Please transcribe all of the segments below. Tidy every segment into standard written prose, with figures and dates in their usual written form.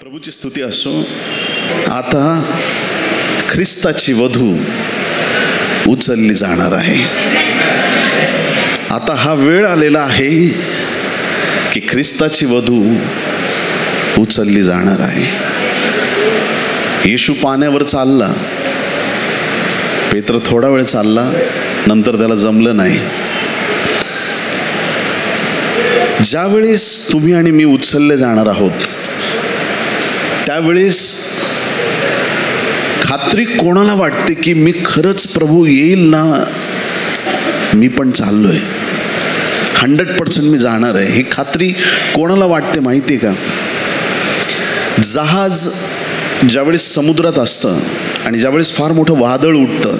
प्रभूची स्तुती असो. आता ख्रिस्ताची वधू उचलली जाणार आहे. आता हा वेळ आलेला आहे की ख्रिस्ताची वधू उचलली जाणार आहे. येशू पाण्यावर चालला, पेत्र थोडा वेळ चालला, नंतर त्याला जमलं नाही. ज्यावेळेस तुम्ही आणि मी उचलले जाणार आहोत त्यावेळेस खात्री कोणाला वाटते की मी खरंच प्रभू येईल ना, मी पण चाललोय, 100% मी जाणार आहे, ही खात्री कोणाला वाटते माहिती आहे का? जहाज ज्यावेळेस समुद्रात असतं आणि ज्यावेळेस फार मोठं वादळ उठतं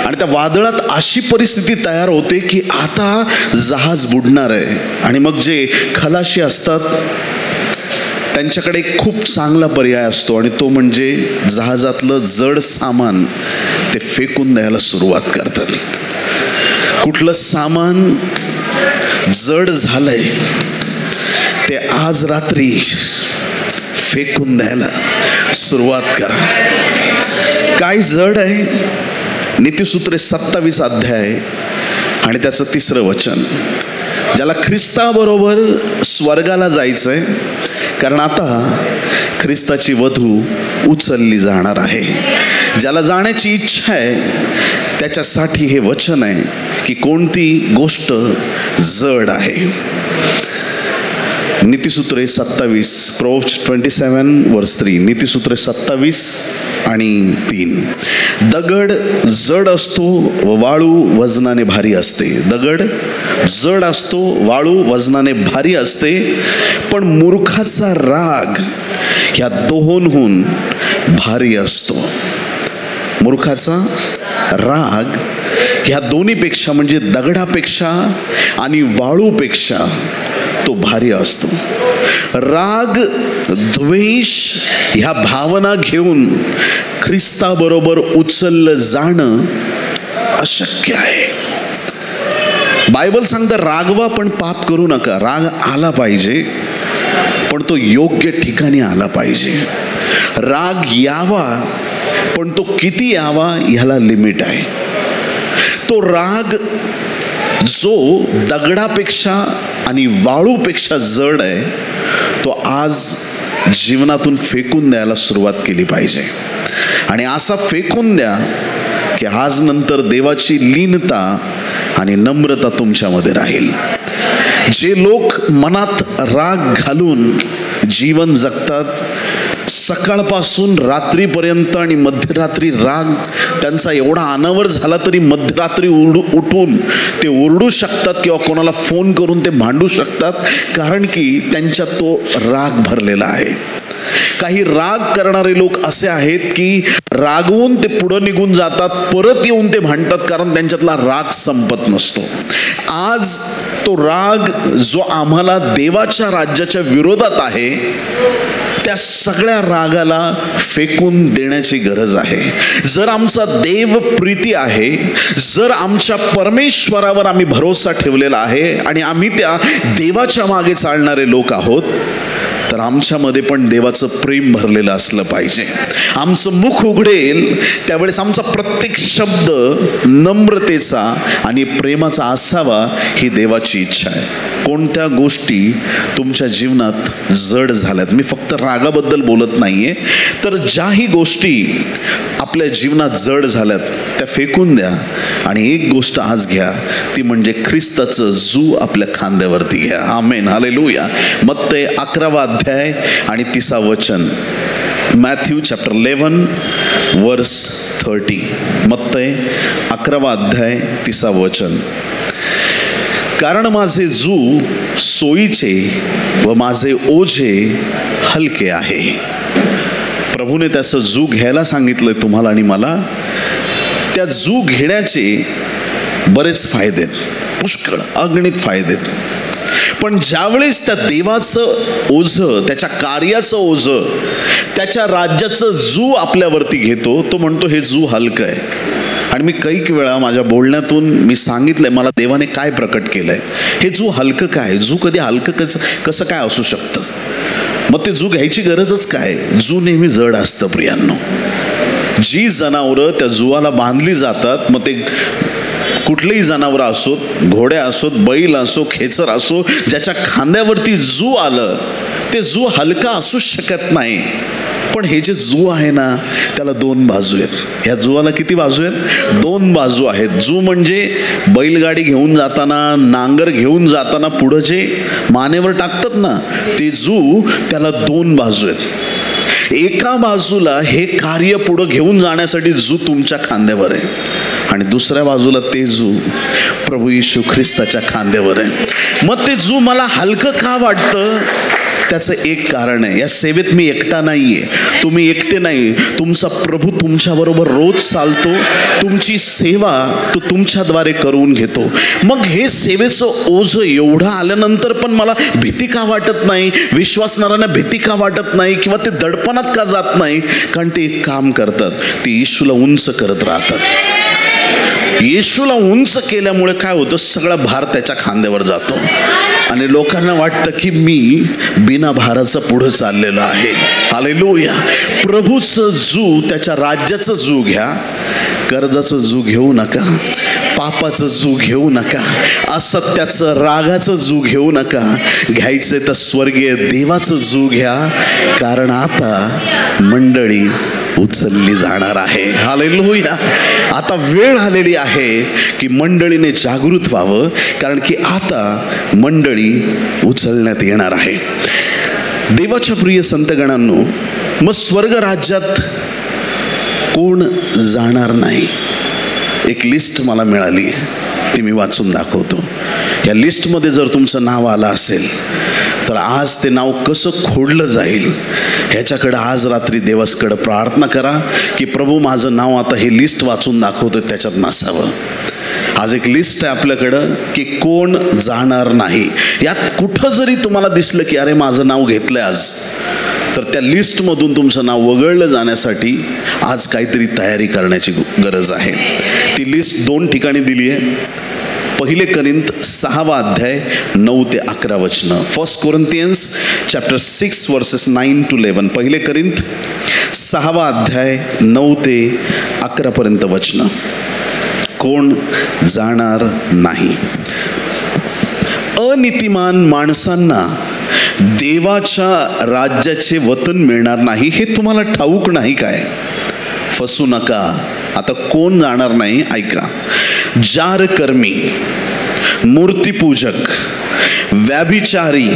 आणि त्या वादळात अशी परिस्थिती तयार होते की आता जहाज बुडणार आहे, आणि मग जे खलाशी असतात त्यांच्याकडे खूप चांगला पर्याय असतो, आणि तो म्हणजे जहाजातलं जड सामान ते फेकून द्यायला सुरुवात करतात. कुठलं सामान जड झालंय ते आज रात्री फेकून द्यायला सुरुवात करा. काय जड आहे? नीतिसूत्रे 27 अध्याय आणि त्याचं 3रं वचन. ज्याला ख्रिस्ताबरोबर स्वर्गाला जायचंय, कारण आता ख्रिस्ताची वधू उचलली जाणार आहे. ज्याला जाण्याची इच्छा आहे त्याच्यासाठी हे वचन आहे की कोणती गोष्ट जड आहे. नीतिसूत्रे 27, Proverbs 27:3. नीतिसूत्रे 27 आणि 3. दगड जड असतो व वाळू वजनाने भारी असते. दगड जड असतो, वाळू वजनाने भारी असते, पण मूर्खाचा राग ह्या दोहोंहून भारी असतो. मूर्खाचा राग ह्या दोन्हीपेक्षा, म्हणजे दगडापेक्षा आणि वाळूपेक्षा तो भारी असतो. राग, द्वेष ह्या भावना घेऊन ख्रिस्ताबरोबर उचललं जाणं अशक्य आहे. बायबल सांगतं रागवा पण पाप करू नका. राग आला पाहिजे, पण तो योग्य ठिकाणी आला पाहिजे. राग यावा, पण तो किती यावा ह्याला लिमिट आहे. तो राग जो दगडापेक्षा आणि वाळूपेक्षा जड आहे तो आज जीवनातून फेकून द्यायला सुरुवात केली पाहिजे. आणि असा फेकून द्या की आज नंतर देवाची लीनता आणि नम्रता तुमच्यामध्ये राहील. जे लोक मनात राग घालून जीवन जगतात, सकाळपासून रात्रीपर्यंत आणि मध्यरात्री राग त्यांचा एवढा अनावर झाला तरी मध्यरात्री उठून ते ओरडू शकतात किंवा कोणाला फोन करून ते भांडू शकतात, कारण की त्यांच्यात तो राग भरलेला आहे. काही राग करणारे लोक असे आहेत की रागवून ते पुढे निघून जातात, परत येऊन ते भांडतात, कारण त्यांच्यातला राग संपत नसतो. आज तो राग जो आम्हाला देवाच्या राज्याच्या विरोधात आहे त्या सगळ्या रागाला फेकून देण्याची गरज आहे. जर आमचा देव प्रीती आहे, जर आमच्या परमेश्वरावर आम्ही भरोसा ठेवलेला आहे आणि आम्ही त्या देवाच्या मागे चालणारे लोक आहोत, तर आमच्यामध्ये पण देवाचं प्रेम भरलेलं असलं पाहिजे. आमचं मुख उघडेल त्यावेळेस आमचा प्रत्येक शब्द नम्रतेचा आणि प्रेमाचा असावा, ही देवाची इच्छा आहे. कोणत्या गोष्टी तुमच्या जीवनात जड झाल्यात, मी फक्त रागाबद्दल बोलत नाहीये, तर ज्याही गोष्टी आपल्या जीवनात जड झाल्यात त्या फेकून द्या आणि एक गोष्ट आज घ्या, ती म्हणजे ख्रिस्ताचं जू आपल्या खांद्यावरती घ्या. आमेन, हालेलुया. मत्ते 11 अध्याय आणि 30 वचन. मॅथ्यू चॅप्टर 11 वर्स 30. मत्ते 11 अध्याय 30 वचन. कारण माझे जू सोयीचे व माझे ओझे हलके आहे. प्रभूने त्याचं जू घ्यायला सांगितलंय तुम्हाला आणि मला. त्या जू घेण्याचे बरेच फायदे आहेत, पुष्कळ अगणित फायदे आहेत. पण ज्यावेळेस त्या देवाचं ओझं, त्याच्या कार्याचं ओझं, त्याच्या राज्याचं जू आपल्यावरती घेतो, तो म्हणतो हे जू हलकं आहे. आणि मी कैक वेळा माझ्या बोलण्यातून मी सांगितलंय मला देवाने काय प्रकट केलंय. हे जू हलकं काय, जू कधी हलकं कसं काय असू शकतं? मग ते जू घ्यायची गरजच काय? जू नेहमी जड असतं प्रियांनो. जी जनावरं त्या जुवाला बांधली जातात, मग ते कुठलेही जनावर असोत, घोड्या असोत, बैल असो, खेचर असो, ज्याच्या खांद्यावरती जू आलं ते जू हलका असूच शकत नाही. पण हे जे जू आहे ना, त्याला दोन बाजू आहेत. ह्या जुवाला किती बाजू आहेत? दोन बाजू आहेत. जू म्हणजे बैलगाडी घेऊन जाताना, नांगर घेऊन जाताना पुढं जे मानेवर टाकतात ना, ते जू, त्याला दोन बाजू आहेत. एका बाजूला हे कार्य पुढं घेऊन जाण्यासाठी जू तुमच्या खांद्यावर आहे, आणि दुसऱ्या बाजूला ते जू प्रभू येशू ख्रिस्ताच्या खांद्यावर आहे. मग ते जू मला हलकं का वाटतं? त्याचं एक कारण आहे, या सेवेत मी एकटा नाहीये, तुम्ही एकटे नाही. तुमचा प्रभू तुमच्याबरोबर रोज चालतो, तुमची सेवा तो तुमच्याद्वारे करून घेतो. मग हे सेवेचं ओझं एवढं आल्यानंतर पण मला भीती का वाटत नाही? विश्वासणाऱ्यांना भीती का वाटत नाही? किंवा ते दडपणात का जात नाही? कारण ते एक काम करतात, ते येशूला उंच करत राहतात. येशूला उंच केल्यामुळे काय होतं? सगळा भार त्याच्या खांद्यावर जातो, आणि लोकांना वाटतं की मी बिना भाराचं पुढं चाललेलो आहे. हालेलुया. प्रभूचं जू, त्याच्या राज्याचं जू घ्या, कर्जाचं जू घेऊ नका, पापाचं जू घेऊ नका, असत्याचं रागाचं जू घेऊ नका. घ्यायचं तर स्वर्गीय देवाचं जू घ्या, कारण आता मंडळी उचलली जाणार आहे. हालेलुया. आता वेळ आलेली आहे की मंडळीने जागृत व्हावं, कारण की आता मंडळी उचलण्यात येणार आहे. देवाच्या प्रिय संतगणांनो, मग स्वर्ग राज्यात कोण जाणार नाही? एक लिस्ट मला मिळाली, ती मी वाचून दाखवतो. या लिस्टमध्ये जर तुमचं नाव आलं असेल तर आज ते नाव कसं खोडलं जाईल ह्याच्याकडं आज रात्री देवाकडं प्रार्थना करा की प्रभू, माझं नाव आता हे लिस्ट वाचून दाखवतं त्याच्यात नसावं. आज एक लिस्ट आहे आपल्याकडं की कोण जाणार नाही. यात कुठं जरी तुम्हाला दिसलं की अरे माझं नाव घेतलंय आज, तर त्या लिस्टमधून तुमचं नाव वगळलं जाण्यासाठी आज काहीतरी तयारी करण्याची गरज आहे. ती लिस्ट 2 ठिकाणी दिली आहे. पहिले करिंथ 6 अध्याय 9 ते 11 वचनं. 1 Corinthians chapter 6 verses 9 to 11. पहिले करिंथ 6 अध्याय 9 ते 11 पर्यंत वचनं. कोण जाणार नाही? अनीतिमान माणसांना देवाच्या राज्याचे वतन मिळणार नाही, हे तुम्हाला ठाऊक नाही काय? फसू नका. आता कोण जाणार नाही ऐका. जारकर्मी, मूर्तीपूजक, व्याभिचारी,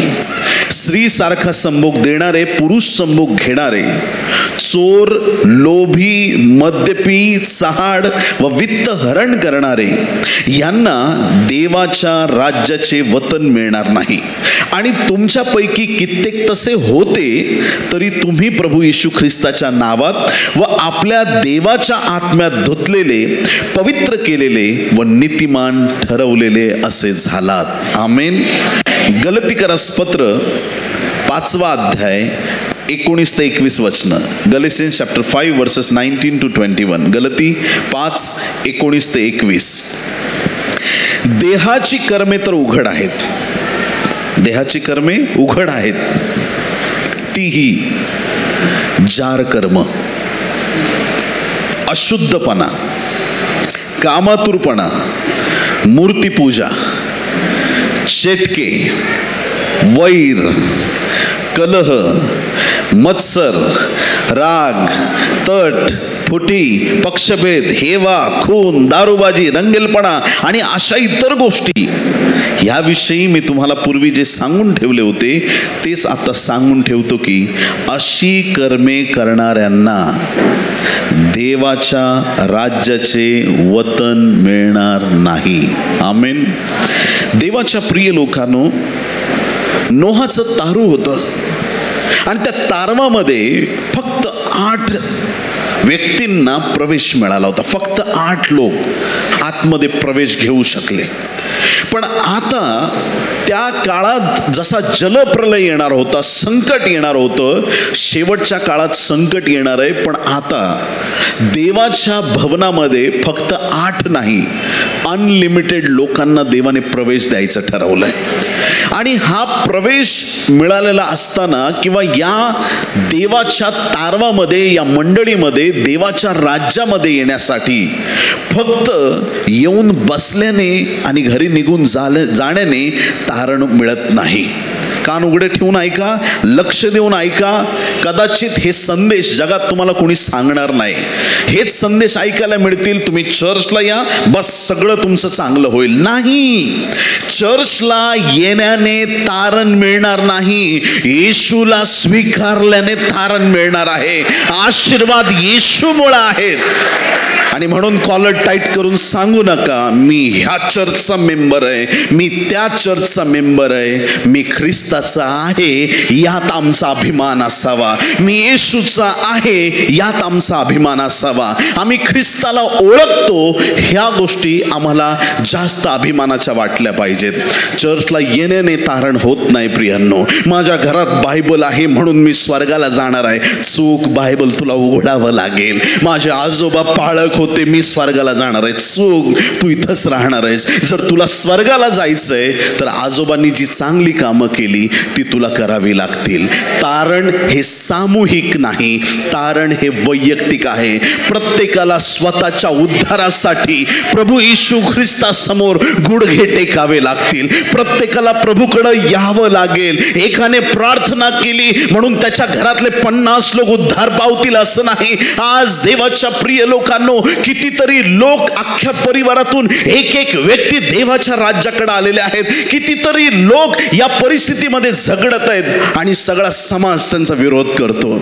स्त्रीसारखा संभोग देणारे, पुरुष संभोग घेणारे, चोर, लोभी, मद्यपी, चहाड व वित्त हरण करणारे यांना देवाच्या राज्याचे वतन मिळणार नाही. आणि तुमच्यापैकी कित्येक तसे होते, तरी तुम्ही प्रभू येशू ख्रिस्ताच्या नावात व आपल्या देवाच्या आत्म्यात धुतलेले, पवित्र केलेले व नीतिमान ठरवलेले असे झालात. आमेन. गलतीकरास पत्र 5 अध्याय 19 ते 21 वचनं. गलेसियन्स चॅप्टर 5 वर्सेस 19 to 21. गलती 5 19 ते 21. देहाची कर्मे तर उघड आहेत, देहाची कर्मे उघड आहेत, तीही जार कर्म, अशुद्धपणा, कामातुरपणा, मूर्तीपूजा, चेटके, वैर, कलह, मत्सर, राग, तट, फुटी, पक्षभेद, हेवा, खून, दारूबाजी, रंगेलपणा आणि अशा इतर गोष्टी याविषयी मी तुम्हाला पूर्वी जे सांगून ठेवले होते तेच आता सांगून ठेवतो की अशी कर्मे करणाऱ्यांना देवाच्या राज्याचे वतन मिळणार नाही. आमेन. देवाच्या प्रिय लोकांनो, नोहाचं तारू होतं आणि त्या तारवामध्ये फक्त 8 व्यक्तींना प्रवेश मिळाला होता. फक्त 8 लोक आतमध्ये प्रवेश घेऊ शकले. पण आता त्या काळात जसा जलप्रलय येणार होता, संकट येणार होतं, शेवटच्या काळात संकट येणार आहे. पण आता देवाच्या भवनामध्ये फक्त 8 नाही, अनलिमिटेड लोकांना देवाने प्रवेश द्यायचं ठरवलंय. आणि हा प्रवेश मिळालेला असताना किंवा या देवाच्या तारवामध्ये, या मंडळीमध्ये, देवाच्या राज्यामध्ये येण्यासाठी फक्त येऊन बसल्याने आणि घरी निघून जाण्याने तारण मिळत नाही. कान उघडे ठेवून ऐका, लक्ष देऊन ऐका. कदाचित हे संदेश जगात तुम्हाला कोणी सांगणार नाही. हेच संदेश ऐकायला मिळतील, तुम्ही चर्चला या, बस सगळं तुमचं चांगलं होईल. नाही, चर्चला येण्याने तारण मिळणार नाही, येशूला स्वीकारल्याने तारण मिळणार आहे. आशीर्वाद येशूमुळे आहेत. आणि म्हणून कॉलर टाईट करून सांगू नका मी ह्या चर्चचा मेंबर आहे, मी त्या चर्चचा मेंबर आहे. मी ख्रिस्ताचा आहे यात आमचा अभिमान असावा, मी येशूचा आहे यात आमचा अभिमान असावा. आम्ही ख्रिस्ताला ओळखतो, ह्या गोष्टी आम्हाला जास्त अभिमानाच्या वाटल्या पाहिजेत. चर्चला येण्याने तारण होत नाही प्रियांनो. माझ्या घरात बायबल आहे म्हणून मी स्वर्गाला जाणार आहे, चूक. बायबल तुला उघडावं लागेल. माझे आजोबा पाळक होते, मी स्वर्गाला जाणार आहे, चूक. तू इथंच राहणार आहेस. जर तुला स्वर्गाला जायचंय तर आजोबांनी जी चांगली कामं केली ती तुला करावी लागतील. तारण हे सामूहिक नाही, तारण हे वैयक्तिक आहे. प्रत्येकाला स्वतःच्या उद्धारासाठी प्रभू येशू ख्रिस्तासमोर गुडघे टेकावे लागतील. प्रत्येकाला प्रभूकडे यावं लागेल. एकाने प्रार्थना केली म्हणून त्याच्या घरातले 50 लोक उद्धार पावतील असं नाही. आज देवाच्या प्रिय लोकांनो, कितीतरी लोक अख्ख्या परिवारातून एक एक व्यक्ती देवाच्या राज्याकडे आलेले आहेत. कितीतरी लोक या परिस्थितीमध्ये झगडत आहेत आणि सगळा समाज त्यांचा विरोध करतो.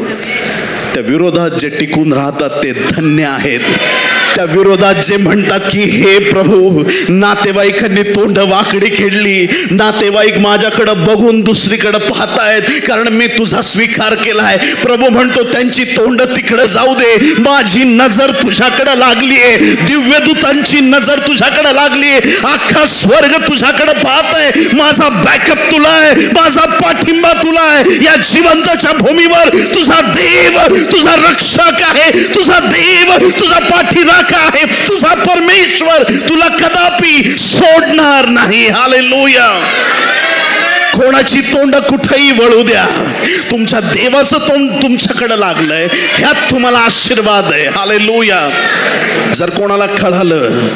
त्या विरोधात जे टिकून राहतात ते धन्य आहेत. त्या विरोधात जे म्हणतात की हे प्रभू, नातेवाईकांनी तोंड वाकडी खेळली, नातेवाईक माझ्याकडे बघून दुसरीकडे पाहतायत कारण मी तुझा स्वीकार केलाय. प्रभू म्हणतो त्यांची तोंड तिकडे जाऊ दे, माझी नजर तुझ्याकडे लागलीये, दिव्यदूतांची नजर तुझ्याकडे लागलीये, अख्खा स्वर्ग तुझ्याकडे पाहताय. माझा बॅकअप तुला आहे, माझा पाठिंबा तुला आहे. या जिवंतच्या भूमीवर तुझा देव तुझा रक्षक आहे, तुझा देव तुझा पाठीराखा आहे, तुझा परमेश्वर तुला कदापि सोडणार नाही. हालेलुया. कोणाची तोंड कुठेही वळू द्या, तुमच्या देवाचं तोंड तुमच्याकडे लागलंय, ह्यात तुम्हाला आशीर्वाद आहे. हालेलुया. जर कोणाला कळालं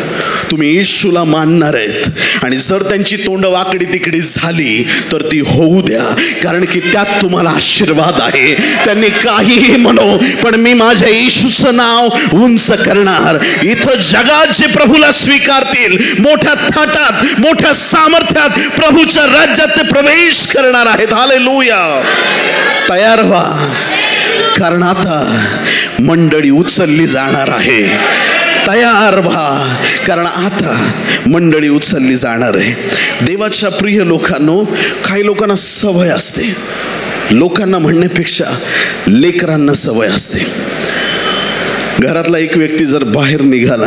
तुम्ही येशूला मानणार आहेत आणि जर त्यांची तोंड वाकडी तिकडी झाली तर ती होऊ द्या, कारण की त्यात तुम्हाला आशीर्वाद आहे. त्यांनी काहीही म्हणो पण मी माझ्या येशूचं नाव उंच करणार. इथं जगात जे प्रभूला स्वीकारतील, मोठ्या थाटात, मोठ्या सामर्थ्यात प्रभूच्या राज्यात ते प्रवेश करणार आहेत. हालेलुया. तयार व्हा, कारण आता मंडळी उचलली जाणार आहे. तयार व्हा, कारण आता मंडळी उचलली जाणार आहे. देवाच्या प्रिय लोकांनो, काही लोकांना सवय असते, लोकांना म्हणण्यापेक्षा लेकरांना सवय असते. घरातला एक व्यक्ती जर बाहेर निघाला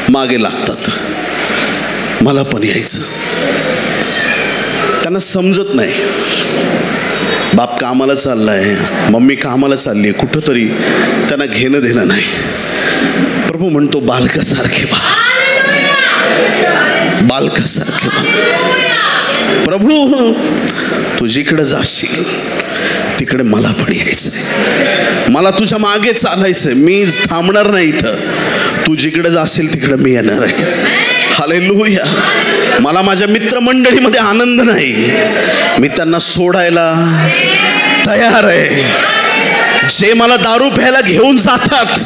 मागे लागतात, मला पण यायचं. त्यांना समजत नाही, बाप कामाला चाललाय, मम्मी कामाला चालली आहे, कुठंतरी त्यांना घेणं देणं नाही. प्रभू म्हणतो बालकासारखे बा, बालकासारखे बा. प्रभू तू जिकडे जाशील तिकडे मला पण यायचंय, मला तुझ्या मागे चालायचंय, मी थांबणार नाही इथं. तू जिकडे जाशील तिकडे मी येणार आहे. हालेलुया. मला माझ्या मित्रमंडळीमध्ये आनंद नाही, मी त्यांना सोडायला तयार आहे. जे मला दारू प्यायला घेऊन जातात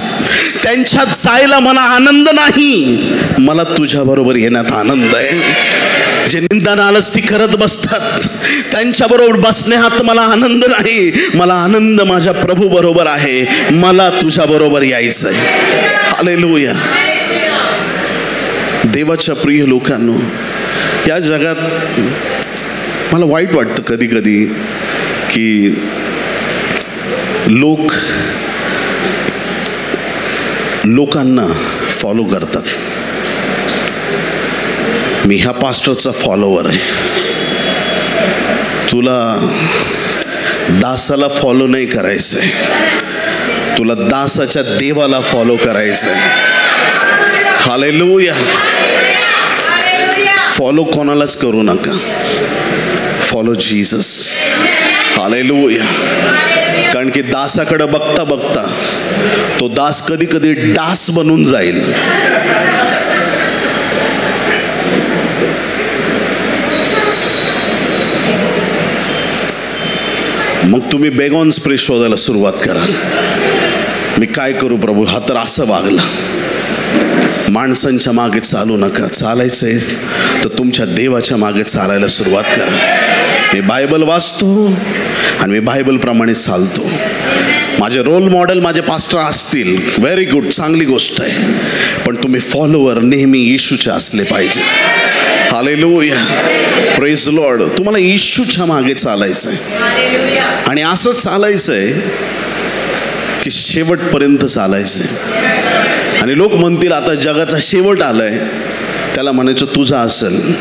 त्यांच्यात जायला मला आनंद नाही, मला तुझ्या बरोबर येण्यात आनंद आहे. जे निंदा नालस्ती करत बसतात त्यांच्या बरोबर बसण्यात मला आनंद नाही, मला आनंद माझ्या प्रभू बरोबर आहे. मला तुझ्या बरोबर यायचंय. हालेलुया. देवाच्या प्रिय लोकांनो, या जगात मला वाईट वाटतं कधी कधी की लोक लोकांना फॉलो करतात. मी ह्या पास्टरचा फॉलोवर आहे. तुला दासाला फॉलो नाही करायचंय, तुला दासाच्या देवाला फॉलो करायचंय. हालेलुया. फॉलो कोणालाच करू नका, फॉलो जीसस. हालेलुया. कारण की दासाकडे बघता बघता तो दास कधी कधी डास बनून जाईल. मग तुम्ही बेगॉन स्प्रे शोधायला सुरुवात करा. मी काय करू प्रभू, हा तर असं वागला. माणसांच्या मागे चालू नका, चालायचंय तर तुमच्या देवाच्या मागे चालायला सुरुवात करा. मी बायबल वाचतो आणि मी बायबलप्रमाणे चालतो. माझे रोल मॉडेल माझे पास्टर असतील, व्हेरी गुड, चांगली गोष्ट आहे. पण तुम्ही फॉलोवर नेहमी येशूचे असले पाहिजे. हालेलुया. Praise Lord. तुम्हाला येशूच्या मागे चालायचंय आणि असंच चालायचंय की शेवटपर्यंत चालायचंय. आणि लोक म्हणतील आता जगाचा शेवट आलाय, त्याला म्हणायचं तुझा असेल.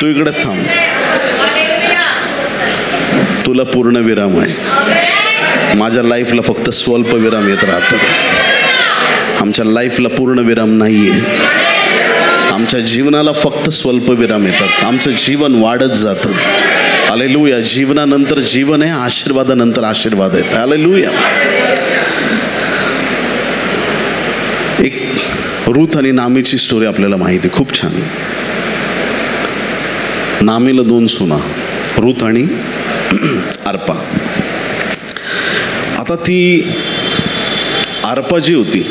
तू इकडे थांब, तुला पूर्ण विराम आहे. माझ्या लाईफला फक्त स्वल्प विराम येत राहतात. आमच्या लाईफला पूर्ण विराम नाहीये. आमच्या जीवनाला फक्त स्वल्प विराम येतात. आमचं जीवन वाढत जातं. हालेलुया. जीवनानंतर जीवन आहे, आशीर्वादानंतर आशीर्वाद आहेत. हालेलुया. एक रूथ आणि नामीची स्टोरी आपल्याला माहिती आहे, खूप छान. नामीला 2 सुना, रूथ आणि अर्पा. आता ती अर्पा जी होती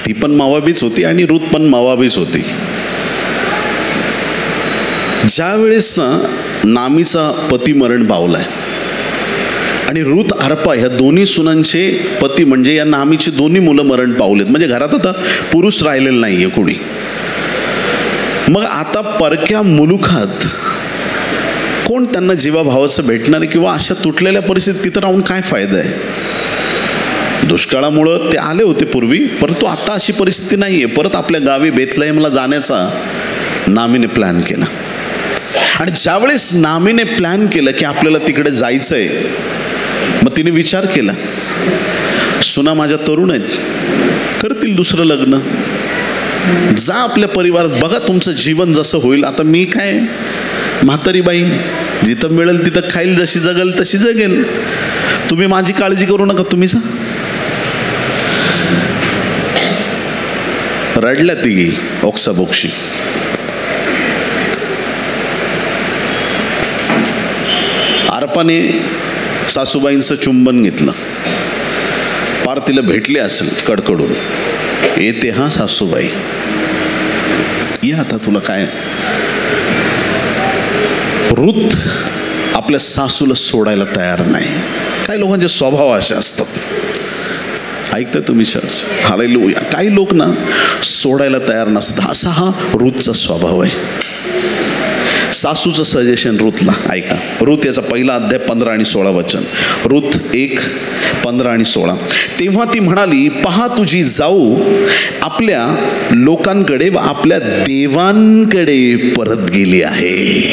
ती पण मावाबीच होती आणि रूथ पण मावाबीच होती. ज्या वेळेस ना नामीचा पती मरण पावलाय आणि रूथ अर्पा ह्या दोन्ही सुनांचे पती म्हणजे या नामीची दोन्ही मुलं मरण पावलेत. म्हणजे घरात आता पुरुष राहिलेलं नाहीये कोणी. मग आता परक्या मुलुखात कोण त्यांना जीवाभावाचं भेटणार किंवा अशा तुटलेल्या परिस्थितीत तिथं राहून काय फायदा आहे. दुष्काळामुळं ते आले होते पूर्वी, परंतु आता अशी परिस्थिती नाही आहे. परत आपल्या गावी बेथलेहमला जाण्याचा नामीने प्लॅन केला. आणि ज्यावेळेस नामीने प्लॅन केलं की आपल्याला तिकडे जायचंय, मग तिने विचार केला, सुना माझ्या तरुण आहेत, करतील दुसरं लग्न, जा आपल्या परिवारात बघा, तुमचं जीवन जसं होईल. आता मी काय म्हातारी बाई, जिथं मिळेल तिथं खाईल, जशी जगेल तशी जगेल, तुम्ही माझी काळजी करू नका, तुम्ही जा. रडल्या तिघी ओक्साबोक्षी. अर्पाने सासूबाईंचं चुंबन घेतलं, पार तिला भेटले असेल कडकडून, येते हा सासूबाई, या आता तुला काय. रूथ आपल्या सासूला सोडायला तयार नाही. काही लोकांचे स्वभाव असे असतात. ऐकता तुम्ही चर्च? हालेलुया. काही लोक ना सोडायला तयार नसतात. असा हा रूथचा स्वभाव आहे. सासूचं सजेशन रूथला ऐका. रूथ याचा पहिला अध्याय 15 आणि 16 वचन. रूथ 1:15 आणि 16. तेव्हा ती म्हणाली, पहा तुझी जाऊ आपल्या लोकांकडे व आपल्या देवांकडे परत गेली आहे.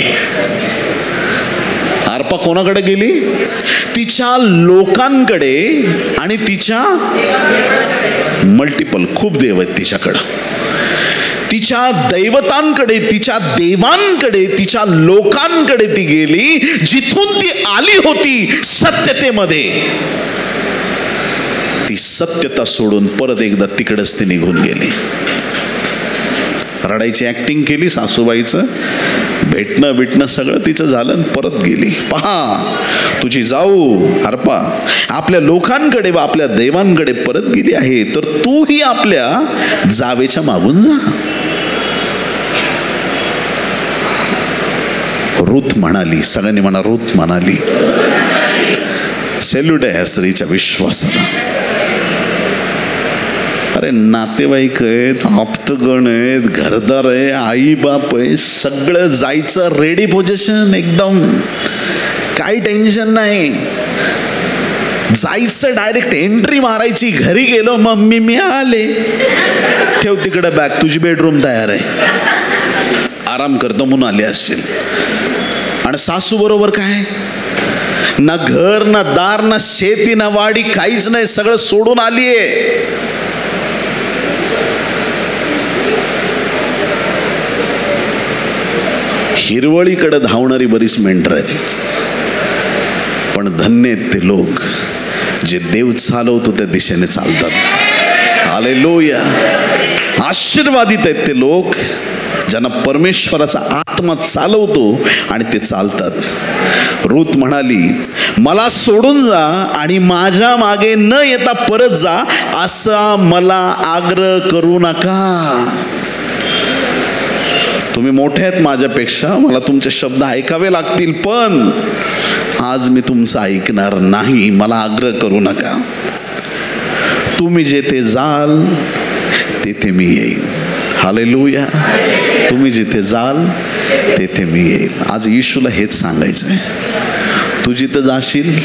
अर्पा कोणाकडे गेली? तिच्या लोकांकडे आणि तिच्या मल्टिपल, खूप देव आहेत तिच्याकडं. तिच्या दैवतांकडे, तिच्या देवांकडे, तिच्या लोकांकडे ती गेली, जिथून ती आली होती सत्यतेमध्ये. ती सत्यता सोडून परत एकदा तिकडेच ती निघून गेली. रडायची ऍक्टिंग केली सासूबाईचं, भेटणं बिटणं सगळं तिचं झालं, परत गेली. पहा तुझी जाऊ अर्पा आपल्या लोकांकडे व आपल्या देवांकडे परत गेली आहे, तर तूही आपल्या जावेच्या मागून जा. रूथ म्हणाली, सगळ्यांनी म्हणा, रूथ म्हणाली. सेल्यूट आहे स्त्रीच्या विश्वासाला. अरे नातेवाईक आहेत, आप्तगण आहेत, घरदार आहे, आई बाप आहे, सगळं जायचं रेडी पोझिशन एकदम, काही टेन्शन नाही. जायचं डायरेक्ट एंट्री मारायची. घरी गेलो मम्मी मी आले, ठेव तिकडे बॅग, तुझी बेडरूम तयार आहे, आराम करतो म्हणून आले असतील. आणि सासू बरोबर काय, ना घर ना दार ना शेती ना वाडी, काहीच नाही, सगळं सोडून आलीये. हिरवळीकडे धावणारी बरीच मेंढर आहेत, पण धन्य आहेत ते लोक जे देव चालवतो त्या दिशेने चालतात. हालेलुया. आशीर्वादित आहेत ते लोक ज्यांना परमेश्वराचा आत्मा चालवतो आणि ते चालतात. रूत म्हणाली, मला सोडून जा आणि माझ्या मागे न येता परत जा, असा मला आग्रह करू नका. तुम्ही मोठे आहेत माझ्यापेक्षा, मला तुमचे शब्द ऐकावे लागतील, पण आज मी तुमचं ऐकणार नाही. मला आग्रह करू नका. तुम्ही जेथे जाल तेथे मी येईन. हालेलुया. तुम्ही जिथे जाल तेथे मी येईल. आज येशूला हेच सांगायचं आहे, तू जिथं जाशील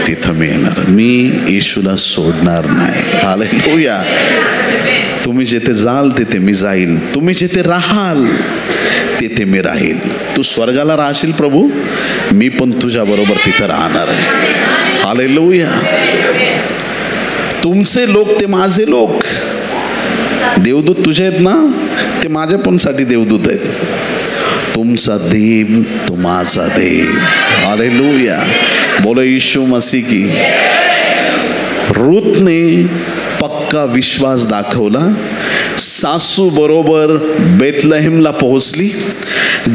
तिथं मी येणार. मी येशूला सोडणार नाही. हालेलुया. तुम्ही जिथे जाल तिथे मी जाईल, तुम्ही जिथे राहाल तिथे मी राहील. तू स्वर्गाला राहशील प्रभू, मी पण तुझ्या बरोबर तिथं राहणार आहे. हालेलुया. तुमचे लोक ते माझे लोक. देवदूत तुझे आहेत ना, ते माझ्या पण साठी देवदूत आहेत. तुमचा देव तो माझा देव. हालेलुया. बोलो यीशु मसीह की. रूतने पक्का विश्वास दाखवला. सासू बरोबर बेथलेहेमला पोहोचली,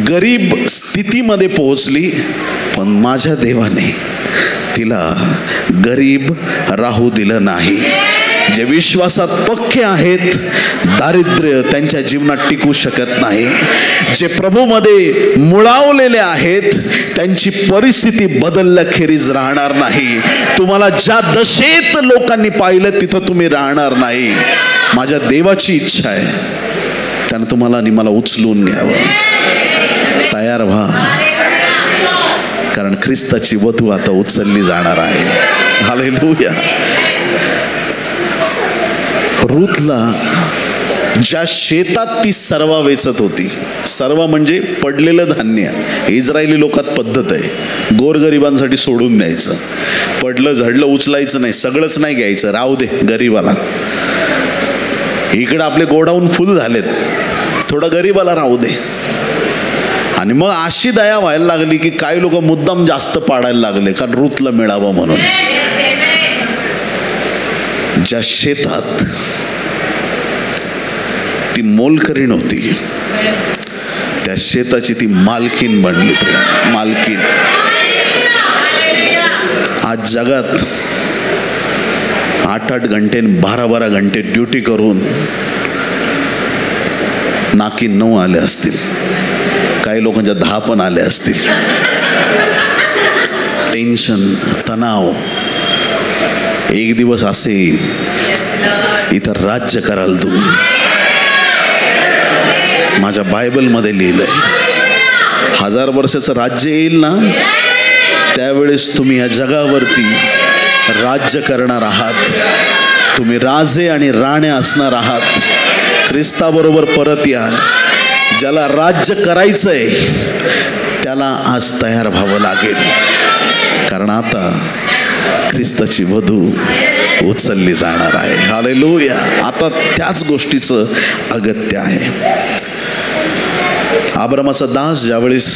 गरीब स्थितीमध्ये पोहोचली, पण माझ्या देवाने तिला गरीब राहू दिलं नाही. जे विश्वासात पक्के आहेत, दारिद्र्य त्यांच्या जीवनात टिकू शकत नाही. जे प्रभूमध्ये मुळावलेले आहेत, त्यांची परिस्थिती बदलल्याखेरीज राहणार नाही. तुम्हाला ज्या दशेत लोकांनी पाहिलं तिथं तुम्ही राहणार नाही. माझ्या देवाची इच्छा आहे, त्यानं तुम्हाला आणि मला उचलून घ्यावं. तयार व्हा, कारण ख्रिस्ताची वधू आता उचलली जाणार आहे. हालेलुया. रूतला ज्या शेतात ती सर्वा वेचत होती, सर्वा म्हणजे पडलेलं धान्य. इस्रायली लोकात पद्धत आहे, गोरगरिबांसाठी सोडून द्यायचं. पडलं झडलं उचलायचं नाही, सगळंच नाही घ्यायचं, राहू दे गरीबाला. इकडं आपले गोडाऊन फुल झालेत, थोडं गरीबाला राहू दे. आणि मग अशी दया व्हायला लागली की काही लोक मुद्दाम जास्त पाडायला लागले, कारण रूतला मिळावं म्हणून. ज्या शेतात ती मोलकरी नव्हती, त्या शेताची ती मालकीन बनली. मालकीन. आज जगात 8-8 घंटे 12-12 घंटे ड्युटी करून नाकी 9 आले असतील, काही लोकांच्या 10 पण आले असतील. टेन्शन, तणाव. एक दिवस असे इथं राज्य कराल तुम्ही. माझ्या बायबलमध्ये लिहिलंय, 1000 वर्षाचं राज्य येईल ना, त्यावेळेस तुम्ही या जगावरती राज्य करणार आहात. तुम्ही राजे आणि राण्या असणार आहात. ख्रिस्ताबरोबर परत याल. ज्याला राज्य करायचंय त्याला आज तयार व्हावं लागेल, कारण आता ख्रिस्ताची वधू उचलली जाणार आहे. हालेलुया. आता त्याच गोष्टीचं अगत्य आहे. अब्रामाचा दास ज्यावेळेस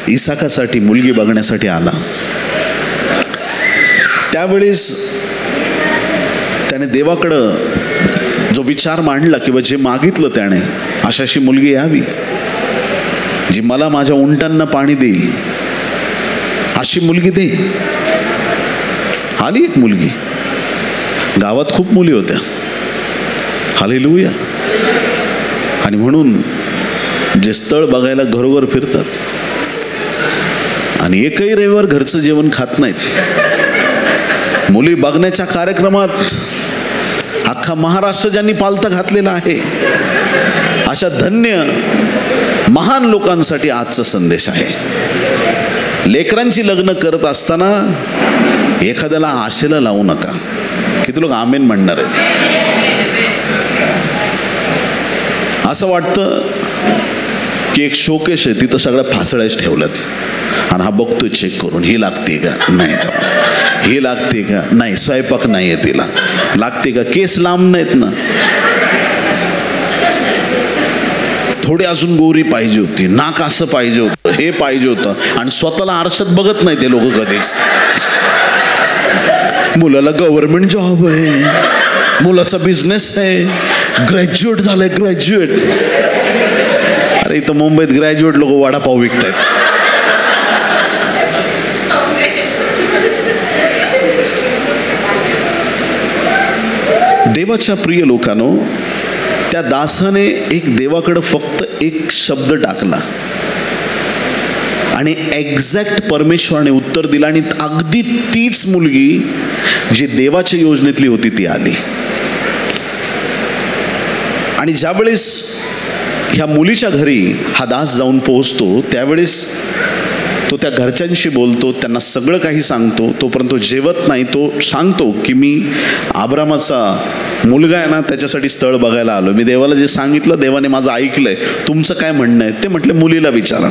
इसाकासाठी मुलगी बघण्यासाठी आला, त्यावेळेस त्याने देवाकडं जो विचार मांडला किंवा जे मागितलं त्याने, अशाशी मुलगी यावी जी मला माझ्या उंटांना पाणी देईल, अशी मुलगी दे. आली एक मुलगी. गावात खूप मुली होत्या. हालेलुया. आणि म्हणून जे स्थळ बघायला घरोघर फिरतात आणि एकही रविवार घरचं जेवण खात नाहीत. मुली बघण्याच्या कार्यक्रमात अख्खा महाराष्ट्र ज्यांनी पालथं घातलेलं आहे, अशा धन्य महान लोकांसाठी आजचा संदेश आहे. लेकरांची लग्न करत असताना एखाद्याला आशेला लावू नका. किती लोक आमेन म्हणणार आहेत? असं वाटतं की एक शोकेश आहे, तिथं सगळ्या फासळ्याच ठेवल्यात आणि हा बघतोय चेक करून, ही लागते का नाही, ही लागते का नाही, स्वयंपाक नाही आहे तिला, लागते का, केस लांब नाहीत ना, थोडी अजून गोरी पाहिजे होती, नाक असं पाहिजे होतं, हे पाहिजे होतं, आणि स्वतःला आरशात बघत नाही ते लोक कधीच. मुलाला गव्हर्नमेंट जॉब आहे, मुलाचा बिझनेस आहे, ग्रॅज्युएट झालाय, ग्रॅज्युएट. अरे इथं मुंबईत ग्रॅज्युएट लोक वडापाव विकतायत. देवाच्या प्रिय लोकांनो, त्या दासाने एक देवाकडे फक्त एक शब्द टाकला आणि एक्झॅक्ट परमेश्वराने उत्तर दिलं, आणि अगदी तीच मुलगी जी देवाच्या योजनेतली होती ती आली. आणि ज्यावेळेस ह्या मुलीच्या घरी हा दास जाऊन पोहोचतो, त्यावेळेस तो त्या घरच्यांशी बोलतो, त्यांना सगळं काही सांगतो. तोपर्यंत तो जेवत नाही. तो सांगतो की मी अब्रामाचा मुलगा आहे ना, त्याच्यासाठी स्थळ बघायला आलो. मी देवाला जे सांगितलं, देवाने माझं ऐकलंय, तुमचं काय म्हणणं आहे? ते म्हटले मुलीला विचारा.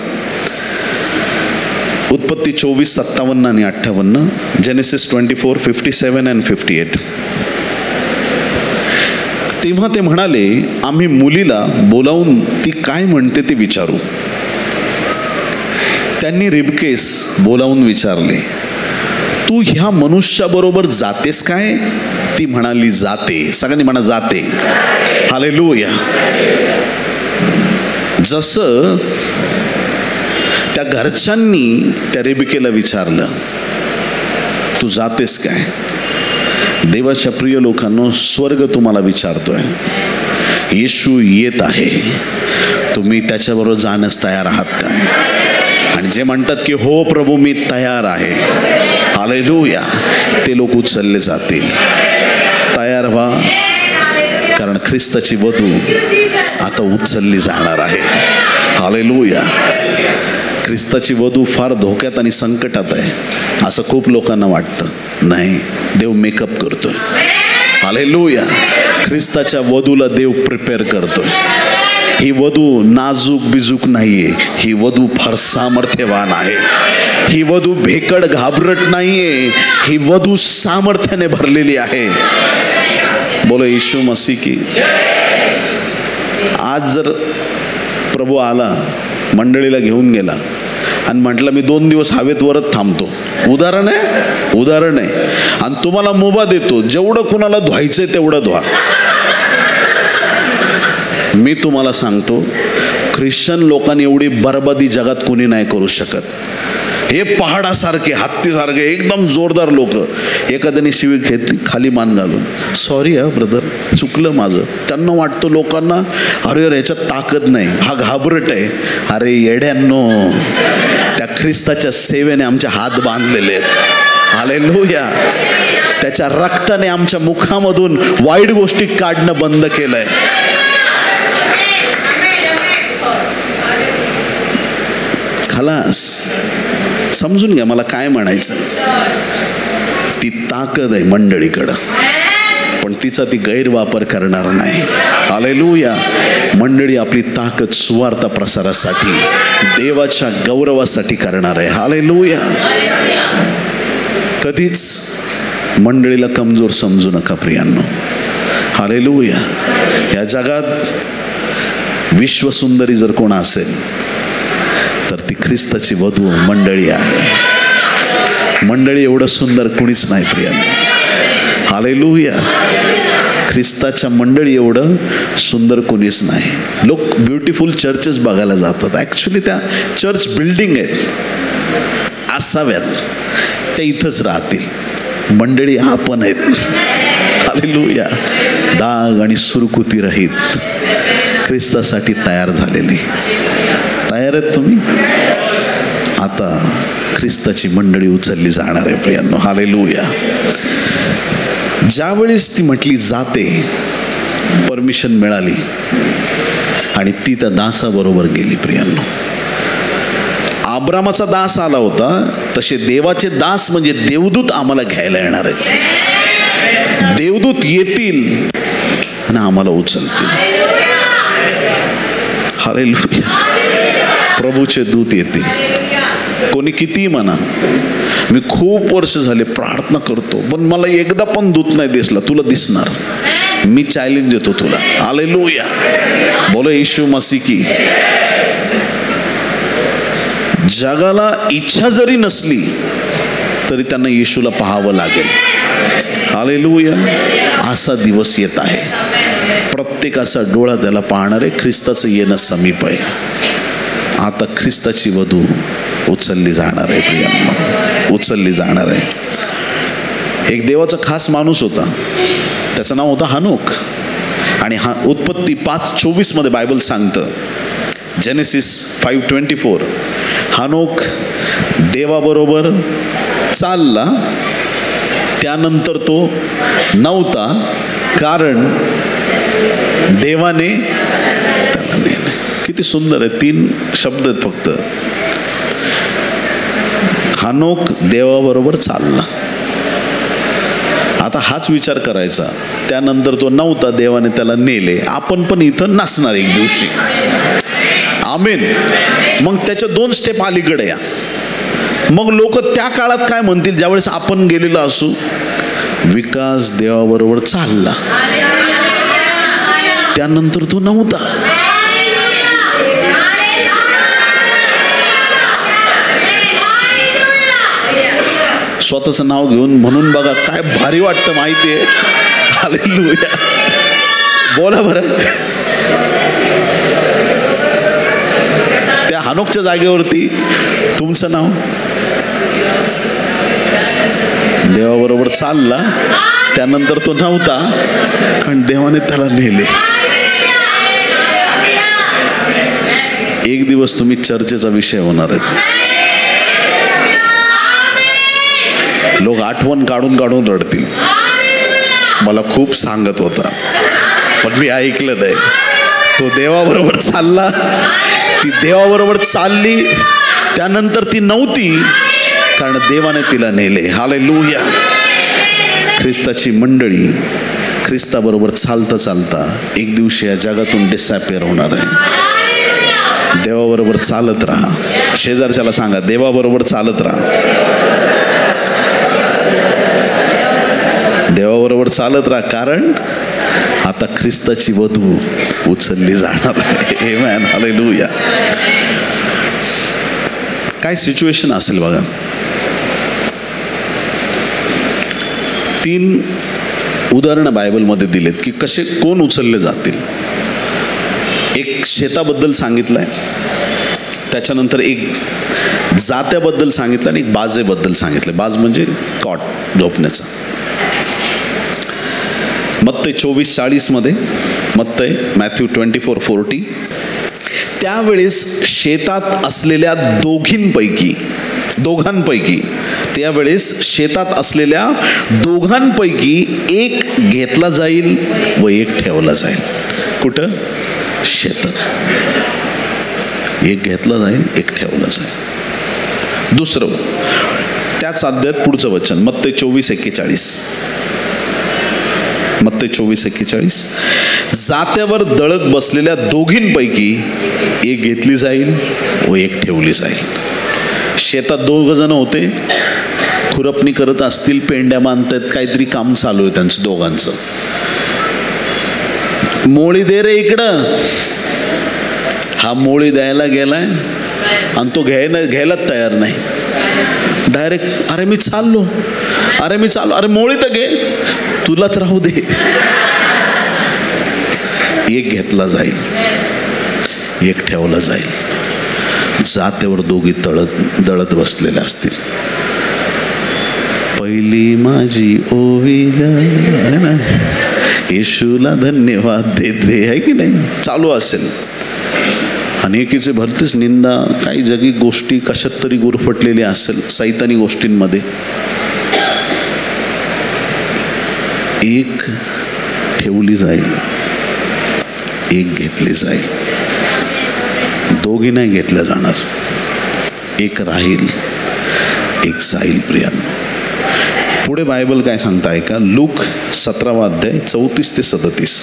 उत्पत्ती 24:57 आणि 58, जेनेसिस 24:57 and 58. तेव्हा ते म्हणाले, आम्ही मुलीला बोलावून ती काय म्हणते ते विचारू. त्यांनी रिबकेस बोलावून विचारले, तू ह्या मनुष्याबरोबर जातेस काय? ती म्हणाली, जाते. सगळ्यांनी म्हणा, जाते. हालेलुया. जसं त्या घरच्यांनी त्या रिबकेला विचारलं, तू जातेस काय? देवाच्या प्रिय लोकांनो, स्वर्ग तुम्हाला विचारतोय, येशू येत आहे, तुम्ही त्याच्याबरोबर जाण्यास तयार आहात काय? आणि जे म्हणतात की हो प्रभू मी तयार आहे, हालेलुया, ते लोक उचलले जातील. तयार व्हा, कारण ख्रिस्ताची वधू आता उचलली जाणार आहे. हालेलुया. ख्रिस्ताची वधू फार धोक्यात आणि संकटात आहे असं खूप लोकांना वाटतं. नाही, देव मेकअप करतोय. हालेलुया. ख्रिस्ताच्या वधूला देव प्रिपेअर करतोय. ही वधू नाजूक बिजूक नाहीये, ही वधू फार सामर्थ्यवान आहे. ही वधू भेकड घाबरट नाहीये, ही वधू सामर्थ्याने भरलेली आहे. बोलो येशू मसीह की. आज जर प्रभू आला, मंडळीला घेऊन गेला आणि म्हटलं मी 2 दिवस हवेत वरच थांबतो, उदाहरण आहे, आणि तुम्हाला मुभा देतो, जेवढं कुणाला धुवायचंय तेवढं धुवा. मी तुम्हाला सांगतो, ख्रिश्चन लोकांनी एवढी बरबादी जगात कोणी नाही करू शकत. हे पहाडासारखे, हत्तीसारखे एकदम जोरदार लोक, एखाद्याने शिवी घेतली, खाली मान घालून, सॉरी हा ब्रदर, चुकलं माझं. त्यांना वाटतं लोकांना, अरे ह्याच्यात ताकद नाही, हा घाबरट आहे. अरे येड्यांनो, त्या ख्रिस्ताच्या सेवेने आमचे हात बांधलेले आहेत. हालेलुया. त्याच्या रक्ताने आमच्या मुखामधून वाईट गोष्टी काढणं बंद केलंय. खलास. समजून घ्या मला काय म्हणायचं. ती ताकद आहे मंडळीकडं, पण तिचा ती गैरवापर करणार नाही. हालेलुया. मंडळी आपली ताकद सुवार्ता प्रसारासाठी, देवाच्या गौरवासाठी करणार आहे. हालेलुया. कधीच मंडळीला कमजोर समजू नका प्रियांनो. हालेलुया. या जगात विश्वसुंदरी जर कोण असेल तर ती ख्रिस्ताची वधू मंडळी आहे. मंडळी एवढं सुंदर कुणीच नाही प्रियांनो. हालेलुया. ख्रिस्ताच्या मंडळी एवढं सुंदर कोणीच नाही. लोक ब्युटिफुल चर्चेस बघायला जातात, ॲक्च्युली त्या चर्च बिल्डिंग आहेत, असाव्यात, त्या इथंच राहतील. मंडळी आपण आहेत. हालेलुया. दाग आणि सुरकुती रहित, ख्रिस्तासाठी तयार झालेली. तयार आहेत तुम्ही? आता ख्रिस्ताची मंडळी उचलली जाणार आहे प्रियांनो. हालेलुया. ज्यावेळेस ती म्हटली जाते, परमिशन मिळाली आणि ती त्या दासाबरोबर गेली. प्रियांनो, अब्रामाचा दास आला होता, तसे देवाचे दास म्हणजे देवदूत आम्हाला घ्यायला येणार आहेत. देवदूत येतील आणि आम्हाला उचलतील. हालेलुया. प्रभूचे दूत येतील. कोणी कितीही म्हणा, मी खूप वर्ष झाले प्रार्थना करतो पण मला एकदा पण दूत नाही दिसला. तुला दिसणार. मी चॅलेंज देतो तुला. हालेलुया. बोलो येशू मसीह की. जगाला इच्छा जरी नसली तरी त्यांना येशूला पाहावं लागेल. हालेलुया. असा दिवस येत आहे. प्रत्येकाचा डोळा त्याला पाहणार आहे. ख्रिस्ताचं येणं समीप आहे. आता ख्रिस्ताची वधू उचलली जाणार आहे. प्रियांनो, उचलली जाणार आहे. एक देवाचा खास माणूस होता, त्याचं नाव होतं हनोक. आणि हा उत्पत्ती 5:24 मध्ये बायबल सांगतं, जेनेसिस 5:24, हनोक देवाबरोबर चालला, त्यानंतर तो नव्हता, कारण देवाने त्याला नेले. किती सुंदर आहे. 3 शब्द आहेत फक्त. हनोक देवाबरोबर चालला. आता हाच विचार करायचा, त्यानंतर तो नव्हता, देवाने त्याला नेले. आपण पण इथं नसणार एक दिवशी. आमेन. मग त्याच्या 2 स्टेप अलीकडे या. मग लोक त्या काळात काय म्हणतील ज्यावेळेस आपण गेलेलो असू? विकास देवाबरोबर चालला, त्यानंतर तो नव्हता. स्वतःचं नाव घेऊन म्हणून बघा काय भारी वाटतं माहितीये. हालेलुया. बोला बरं. त्या हनोकच्या जागेवरती तुमचं नाव. देवाबरोबर चालला, त्यानंतर तो नव्हता, कारण देवाने त्याला नेले. एक दिवस तुम्ही चर्चेचा विषय होणार आहेत. लोक आठवण काढून काढून रडतील. मला खूप सांगत होता पण मी ऐकलं नाही. तो देवाबरोबर चालला, ती देवाबरोबर चालली, त्यानंतर ती नव्हती, कारण देवाने तिला नेले. हालेलुया. ख्रिस्ताची मंडळी ख्रिस्ताबरोबर चालता चालता एक दिवशी या जगातून डिसअपिअर होणार आहे. देवाबरोबर चालत राहा. शेजारच्याला सांगा, देवाबरोबर चालत राहा. देवाबरोबर चालत राहा, कारण आता ख्रिस्ताची वधू उचलली जाणार आहे. आमेन. हालेलुया. काय सिच्युएशन असेल बघा. 3 उदाहरणं बायबलमध्ये दिलेत की कसे कोण उचलले जातील. एक शेताबद्दल सांगितलंय, त्याच्यानंतर एक जात्याबद्दल सांगितलं आणि एक बाजेबद्दल सांगितलं. बाज म्हणजे कॉट, झोपण्याचा. मत्तई 24:40 मध्ये, मॅथ्यू 24:40, त्यावेळेस शेतात असलेल्या दोघांपैकी त्यावेळेस शेतात असलेल्या दोघांपैकी एक घेतला जाईल व एक ठेवला जाईल. कुठं? शेतात. एक घेतला जाईल, एक ठेवला जाईल. दुसरं, त्याच अध्यायात पुढचं वचन, मत्तई 24:41. मत्तई 24:41, जात्यावर दळत बसलेल्या दोघींपैकी एक घेतली जाईल व एक ठेवली जाईल. शेतात 2 जण होते, खुरपणी करत असतील, पेंड्या बांधतायत, काहीतरी काम चालू आहे त्यांचं दोघांचं. मोळी दे रे इकडं. हा मोळी द्यायला गेलाय आणि तो घ्यायलाच तयार नाही. डायरेक्ट, अरे मी चाललो, अरे मोळी तर घे, तुलाच राहू दे. एक घेतला जाईल, एक ठेवला जाईल. जात्यावर दोघी दळत बसलेले असतील. पहिली माझी ओवी ना, येशूला धन्यवाद देते, आहे की नाही? चालू असेल. अनेकीचे भरतेच निंदा, काही जगी गोष्टी कशात तरी गुरफटलेली असेल, सैतानी गोष्टींमध्ये. एक ठेवली जाईल, एक घेतली जाईल. दोघी नाही घेतल्या जाणार, एक राहील, एक जाईल. प्रियांनो, पुढे बायबल काय सांगताय का? लूक 17 अध्याय 34 ते 37.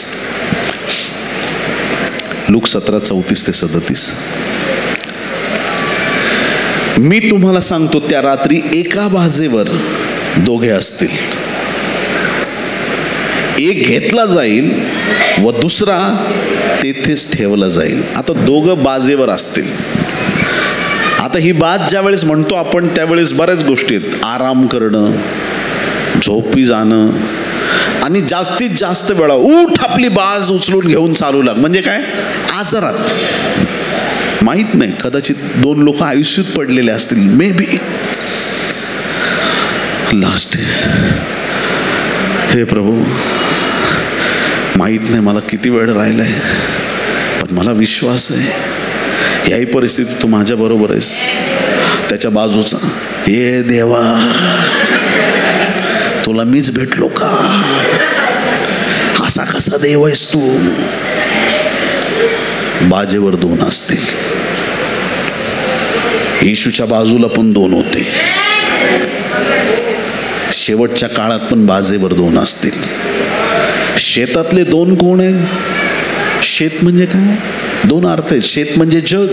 लूक 17 34 ते 37. मी तुम्हाला सांगतो, त्या रात्री एका बाजेवर दोघे असतील, एक घेतला जाईल व दुसरा तेथेच ठेवला जाईल. आता दोघं बाजेवर असतील. आता ही बाज ज्या वेळेस म्हणतो आपण त्यावेळेस बऱ्याच गोष्टी आहेत. आराम करणं, झोपी जाणं, आणि जास्तीत जास्त वेळा उठ आपली बाज उचलून घेऊन चालू लाग. म्हणजे काय? आजारात. माहित नाही, कदाचित 2 लोक आयुष्यात पडलेले असतील, मे बी लास्ट. हे प्रभू, माहित नाही मला किती वेळ राहिलाय, पण मला विश्वास आहे याही परिस्थितीत तू माझ्या बरोबर आहेस. त्याच्या बाजूचा, ये देवा तुला मीच भेटलो का? असा कसा देव आहेस तू? बाजेवर 2 असतील. येशूच्या बाजूला पण 2 होते. शेवटच्या काळात पण बाजेवर 2 असतील. शेतातले 2 कोण आहेत? शेत म्हणजे काय? 2 अर्थ आहेत. शेत म्हणजे जग,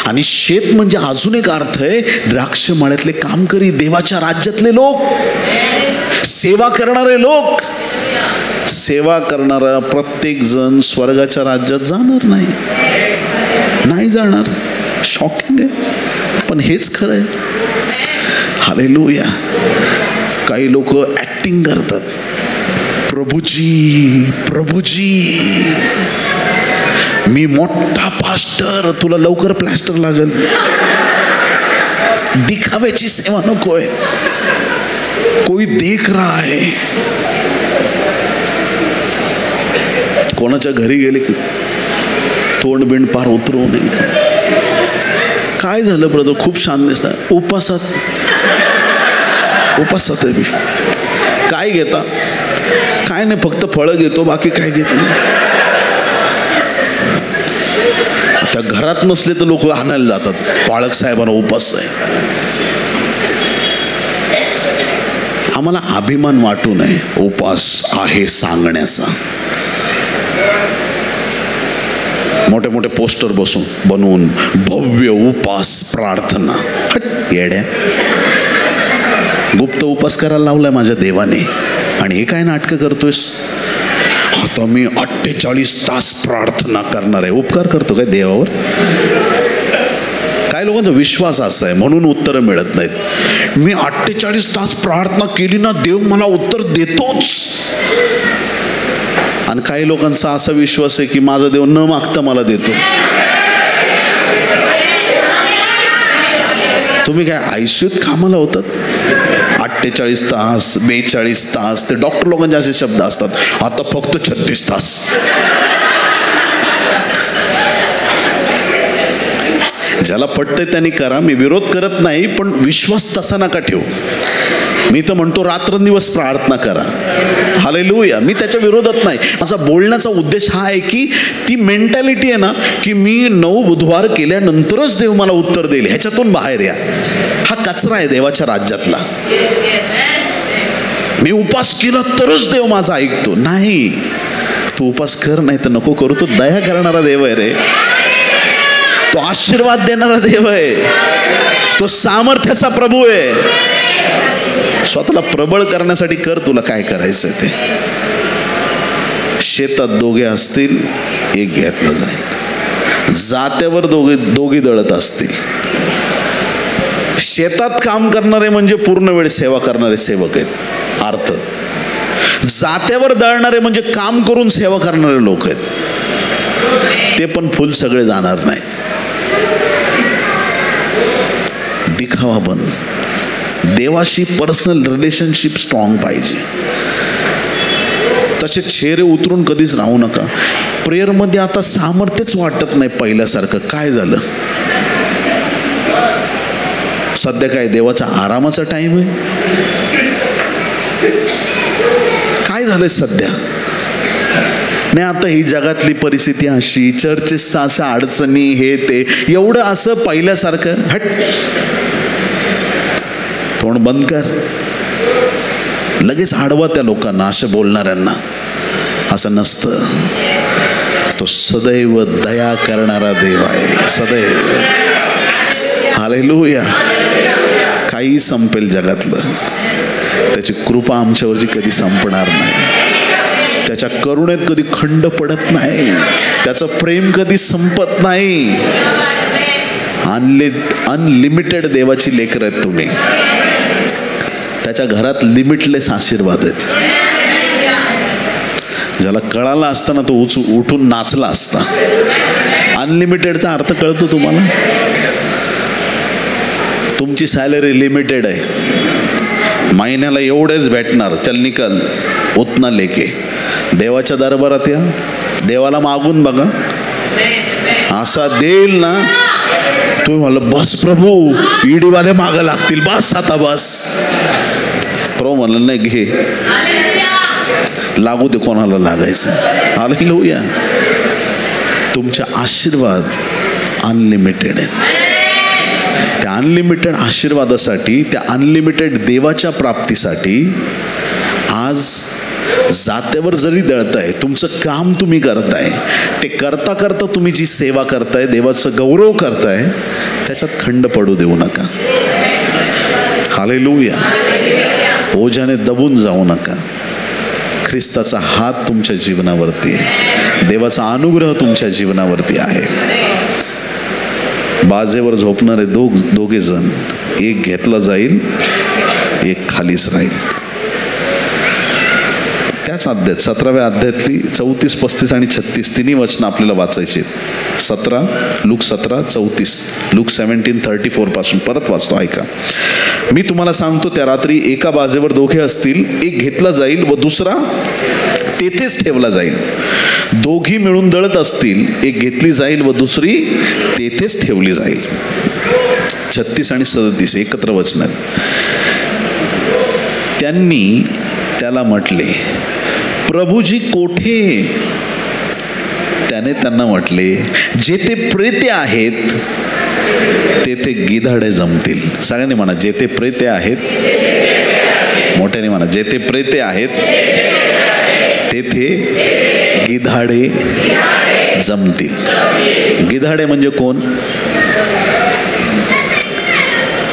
आणि शेत म्हणजे अजून एक अर्थ आहे, द्राक्ष मळ्यातले कामकरी, देवाच्या राज्यातले लोक, सेवा करणारे लोक. सेवा करणारा प्रत्येक जण स्वर्गाच्या राज्यात जाणार नाही, नाही जाणार. शॉकिंग आहे, पण हेच खरं आहे. हालेलुया. काही लोक ऍक्टिंग करतात, प्रभूजी प्रभूजी, मी मोठा पास्टर, तुला लवकर प्लास्टर लागल. दिखाव्याची सेवा नकोय. कोई देख रहा है. कोणाच्या घरी गेले की तोंड बिंड पार उतरवू नये. काय झालं ब्रदर, खूप छान दिसत. उपासात आहे मी. काय घेता? काय नाही, फक्त फळं घेतो, बाकी काय घेत नाही. त्या घरात नसले तर लोक आणायला जातात, पाळक साहेबांना उपास आहे. आम्हाला अभिमान वाटू नये उपास आहे सांगण्याचा. मोठे मोठे पोस्टर बनवून भव्य उपास प्रार्थना. येड्या, गुप्त उपास करायला लावलाय माझ्या देवाने, आणि हे काय नाटकं करतोयस? आता मी 48 तास प्रार्थना करणार आहे. उपकार करतो काय देवावर? काय लोकांचा विश्वास असा आहे म्हणून उत्तरं मिळत नाहीत. मी 48 तास प्रार्थना केली ना, देव मला उत्तर देतोच. आणि काही लोकांचा असा विश्वास आहे की माझा देव न मागता मला देतो. तुम्ही काय आयुष्यात कामाला होतात? 48 तास, 42 तास. ते डॉक्टर लोकांचे असे शब्द असतात, आता फक्त 36 तास. ज्याला पटतंय त्यांनी करा, मी विरोध करत नाही, पण विश्वास तसा नका ठेवू. मी तर म्हणतो रात्रंदिवस प्रार्थना करा. हालेलुया. मी त्याच्या विरोधात नाही. माझा बोलण्याचा उद्देश हा आहे की ती मेंटॅलिटी आहे ना, की मी 9 बुधवार केल्यानंतरच देव मला उत्तर देईल, ह्याच्यातून बाहेर या. हा कचरा आहे देवाच्या राज्यातला. मी उपास केला तरच देव माझा ऐकतो. नाही, तू उपास कर, नाही तर नको करू. तो दया करणारा देव आहे रे. तो आशीर्वाद देणारा देव आहे. तो सामर्थ्याचा प्रभू आहे. स्वतःला प्रबळ करण्यासाठी कर, तुला काय करायचं ते. शेतात 2 असतील, एक घेतलं जाईल. जात्यावर दोघी दळत असतील. शेतात काम करणारे म्हणजे पूर्ण वेळ सेवा करणारे सेवक आहेत, अर्थ. जात्यावर दळणारे म्हणजे काम करून सेवा करणारे लोक आहेत. ते पण फुल सगळे जाणार नाही. दिखावा बंद. देवाशी पर्सनल रिलेशनशिप स्ट्रॉंग पाहिजे. तसे चेहरे उतरून कधीच राहू नका. प्रेयरमध्ये आता सामर्थ्यच वाटत नाही पहिल्यासारखं. काय झालं? सध्या काय देवाचा आरामाचा टाइम आहे? काय झालंय सध्या? नाही, आता ही जगातली परिस्थिती अशी, चर्चेसचा अशा अडचणी, हे ते, एवढं असं पहिल्यासारखं. हट, तोंड बंद कर. लगेच आडवा त्या लोकांना, अशा बोलणाऱ्यांना. असं नसतं. तो सदैव दया करणारा देव आहे, सदैव. हालेलुया. काही संपेल जगातलं, त्याची कृपा आमच्यावरची कधी संपणार नाही. त्याच्या करुणेत कधी खंड पडत नाही. त्याचं प्रेम कधी संपत नाही. अनलिमिटेड देवाची लेकरं आहेत तुम्ही. त्याच्या घरात लिमिटलेस आशीर्वाद आहेत. ज्याला कळाला असताना तो उठून नाचला असता. अनलिमिटेडचा अर्थ कळतो तुम्हाला? तुमची सॅलरी लिमिटेड आहे, महिन्याला एवढेच भेटणार, चल निकल, उतना लेके. देवाच्या दरबारात या, देवाला मागून बघा, असा देईल ना. तुम्ही म्हणलं बस प्रभू, ईडीवाले मागं लागतील, बस आता बस. प्रभू म्हणलं नाही, घे, लागू दे कोणाला लागायचं. हालेलुया. तुमचे आशीर्वाद अनलिमिटेड आहेत. त्या अनलिमिटेड आशीर्वादासाठी, त्या अनलिमिटेड देवाच्या प्राप्तीसाठी आज जात्यावर जरी दळताय, तुमचं काम तुम्ही करताय, ते करता करता तुम्ही जी सेवा करताय, देवाचं गौरव करताय, त्याच्यात खंड पडू देऊ नका. हालेलुया. ओझ्याने दबून जाऊ नका. ख्रिस्ताचा हात तुमच्या जीवनावरती आहे. देवाचा अनुग्रह तुमच्या जीवनावरती आहे. बाजेवर झोपणारे दोघे जण, एक घेतला जाईल, एक खालीच राहील. त्याच अध्यायात 17व्या अध्यायातली 34, 35 आणि 36 तिन्ही वचनं आपल्याला वाचायची. 17 लूक 17, 34 लूक 17:34 पासून परत वाचतो, ऐका. मी तुम्हाला सांगतो, त्या रात्री एका बाजेवर दोघे असतील, एक घेतला जाईल व दुसरा तेथेच ठेवला जाईल. दोघी मिळून दळत असतील, एक घेतली जाईल व दुसरी तेथेच ठेवली जाईल. 36 आणि 37 एकत्र वचनात. त्यांनी त्याला म्हटले, प्रभूजी कोठे? त्याने त्यांना म्हटले, जेथे प्रेते आहेत तेथे गिधाडे जमतील. सगळ्यांनी म्हणा, जेथे प्रेते आहेत. मोठ्याने म्हणा, जेथे प्रेते आहेत तेथे गिधाडे जमतील. गिधाडे म्हणजे कोण?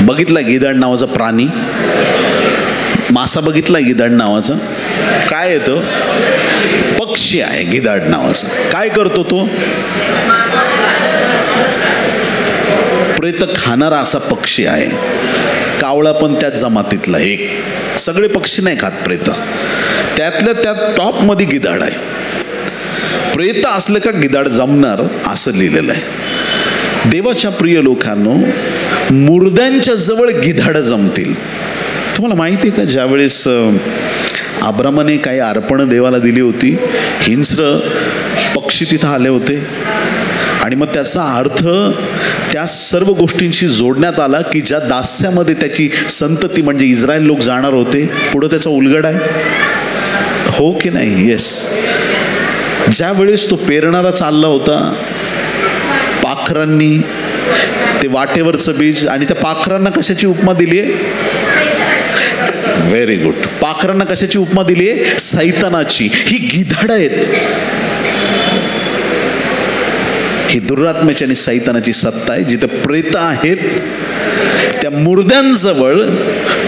बघितला गिधाड नावाचा प्राणी? मासा बघितला गिधाड नावाचा? काय येतो? पक्षी आहे गिधाड नावाचा. काय करतो तो? प्रेत खाणारा असा पक्षी आहे. कावळा पण त्या जमातीतला एक. सगळे पक्षी नाही खात प्रेत. त्यातल्या त्यात टॉप मध्ये गिधाड आहे. प्रेत असलं का गिधाड जमणार असं लिहिलेलं आहे. देवाच्या प्रिय लोकांनो, मुर्द्यांच्या जवळ गिधाड जमतील. तुम्हाला माहिती आहे का, ज्यावेळेस अब्रामाने काही अर्पणं देवाला दिली होती, हिंस्र पक्षी तिथं आले होते. आणि मग त्याचा अर्थ त्या सर्व गोष्टींशी जोडण्यात आला की ज्या दास्यामध्ये त्याची संतती म्हणजे इस्रायल लोक जाणार होते, पुढं त्याचा उलगडा आहे. हो की नाही? येस. ज्या वेळेस तो पेरणारा चालला होता, पाखरांनी ते वाटेवरचं बीज, आणि त्या पाखरांना कशाची उपमा दिली आहे? Very good. पाखरांना कशाची उपमा दिली आहे? सैतानाची. ही गिधाड आहेत. ही दुरात्म्याची आणि सैतानाची सत्ता आहे. जिथे प्रेत आहेत त्या मुर्द्यांजवळ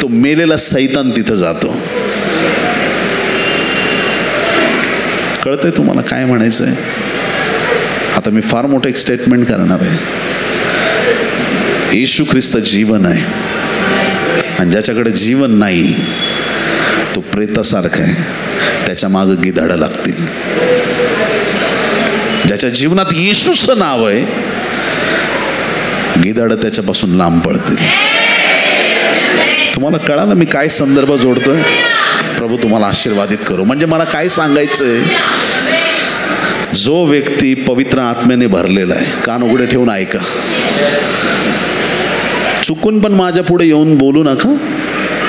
तो मेलेला सैतान तिथं जातो. कळतंय तुम्हाला काय म्हणायचंय? आता मी फार मोठं एक स्टेटमेंट करणार आहे. येशू ख्रिस्त जीवन आहे, आणि ज्याच्याकडे जीवन नाही तो प्रेतासारखा आहे. त्याच्या मागं गिधाडं लागतील. ज्याच्या जीवनात येशूचं नाव आहे, गिधाडं त्याच्यापासून लांब पडतील. तुम्हाला कळालं मी काय संदर्भ जोडतोय? प्रभू तुम्हाला आशीर्वादित करू. म्हणजे मला काय सांगायचंय, जो व्यक्ती पवित्र आत्म्याने भरलेला आहे, कान उघडे ठेवून ऐका. चुकून पण माझ्या पुढे येऊन बोलू नका,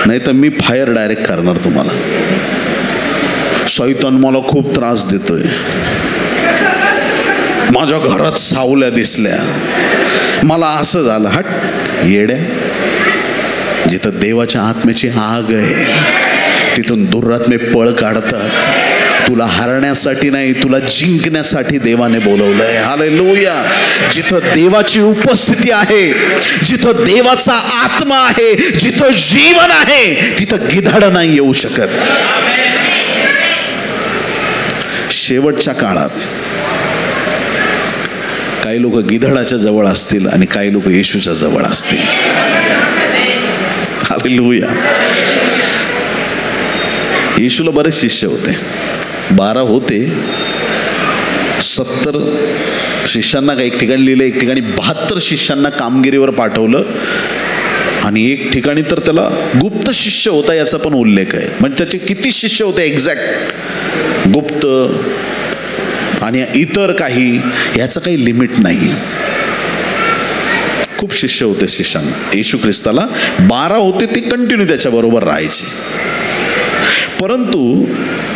नाही तर मी फायर डायरेक्ट करणार तुम्हाला. शैतान मला खूप त्रास देतोय, माझ्या घरात सावल्या दिसल्या, मला असं झालं. हट येड्या, जिथं देवाच्या आत्म्याची आग आहे तिथून दुरात्मे पळ काढतात. तुला हरण्यासाठी नाही, तुला जिंकण्यासाठी देवाने बोलवलंय. हालेलुया. जिथं देवाची उपस्थिती आहे, जिथं देवाचा आत्मा आहे, जिथं जीवन आहे, तिथं गिधाड नाही येऊ शकत. शेवटच्या काळात काही लोक गिधाडाच्या जवळ असतील आणि काही लोक येशूच्या जवळ असतील. हालेलुया. येशूला बरेच शिष्य होते, 12 होते. 70 शिष्यांना एक ठिकाणी लिहिलं, एक ठिकाणी 72 शिष्यांना कामगिरीवर पाठवलं आणि एक ठिकाणी तर त्याला गुप्त शिष्य होता याचा पण उल्लेख आहे. म्हणजे त्याचे किती शिष्य होते एक्झॅक्ट, गुप्त आणि इतर काही, याचं काही लिमिट नाही. खूप शिष्य होते शिष्यांना. येशू ख्रिस्ताला 12 होते, ते कंटिन्यू त्याच्याबरोबर राहायचे. परंतु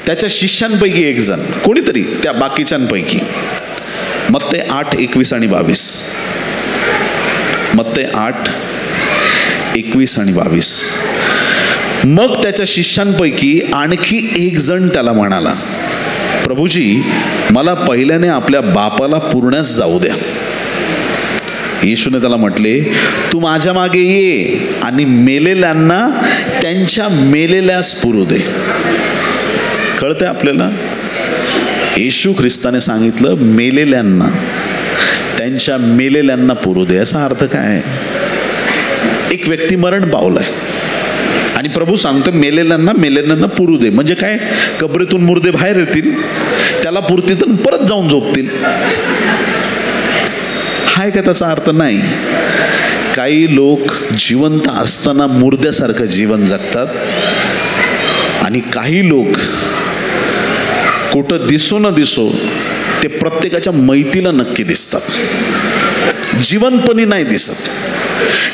त्याच्या शिष्यांपैकी एक जण, कोणीतरी त्या बाकीच्यांपैकी, मत्ते 8:21 आणि 22, मत्ते 8:21 आणि 22. मग त्याच्या शिष्यांपैकी आणखी एक जण त्याला म्हणाला, प्रभूजी, मला पहिल्याने आपल्या बापाला पुरण्यास जाऊ द्या. येशूने त्याला म्हटले, तू माझ्या मागे ये आणि मेलेल्यांना त्यांच्या मेलेल्यास पुरू दे. कळतंय आपल्याला? येशू ख्रिस्ताने सांगितलं मेलेल्यांना त्यांच्या मेलेल्यांना पुरू दे. याचा अर्थ काय? एक व्यक्ती मरण पावलाय आणि प्रभू सांगतो मेलेल्यांना पुरू दे. म्हणजे काय? कबरीतून मुर्दे बाहेर येतील, त्याला पुरतील तर परत जाऊन झोपतील. हाय का त्याचा अर्थ? नाही. काही लोक जिवंत असताना मुर्द्यासारखं जीवन जगतात आणि काही लोक कुठं दिसो न दिसो ते प्रत्येकाच्या मैतीला नक्की दिसतात, जिवंतपणी नाही दिसत.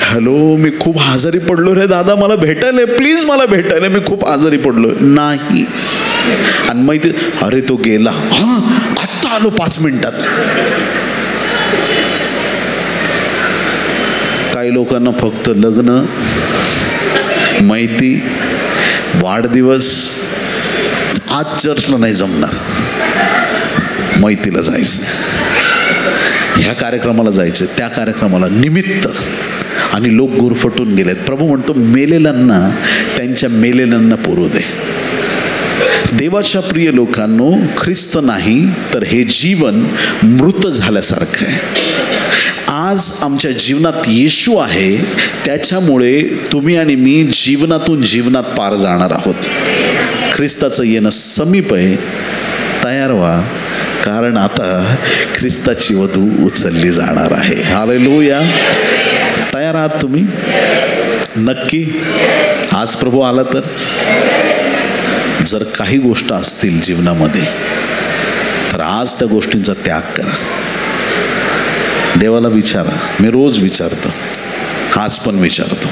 हॅलो, मी खूप आजारी पडलो रे दादा, मला भेटायला प्लीज, मला भेटायला, मी खूप आजारी पडलो. नाही. आणि मैत्री, अरे तो गेला, हा आत्ता आलो 5 मिनिटात. काही लोकांना फक्त लग्न, मैती, वाढदिवस, आज चर्चला नाही जमणार, मैतीला जायचं, ह्या कार्यक्रमाला जायचं, त्या कार्यक्रमाला, निमित्त. आणि लोक गुरफटून गेलेत. प्रभू म्हणतो मेलेल्यांना त्यांच्या मेलेल्यांना पुरू दे. देवाच्या प्रिय लोकांनो, ख्रिस्त नाही तर हे जीवन मृत झाल्यासारखं आहे. आज आमच्या जीवनात येशू आहे, त्याच्यामुळे तुम्ही आणि मी जीवनातून जीवनात पार जाणार आहोत. ख्रिस्ताचं येणं समीप आहे. तयार व्हा, कारण आता ख्रिस्ताची वधू उचलली जाणार आहे. हालेलुया. तयार आहात तुम्ही? नक्की. आज प्रभू आला तर, जर काही गोष्ट असतील जीवनामध्ये तर आज त्या गोष्टींचा त्याग करा. देवाला विचारा. मी रोज विचारतो, आज पण विचारतो,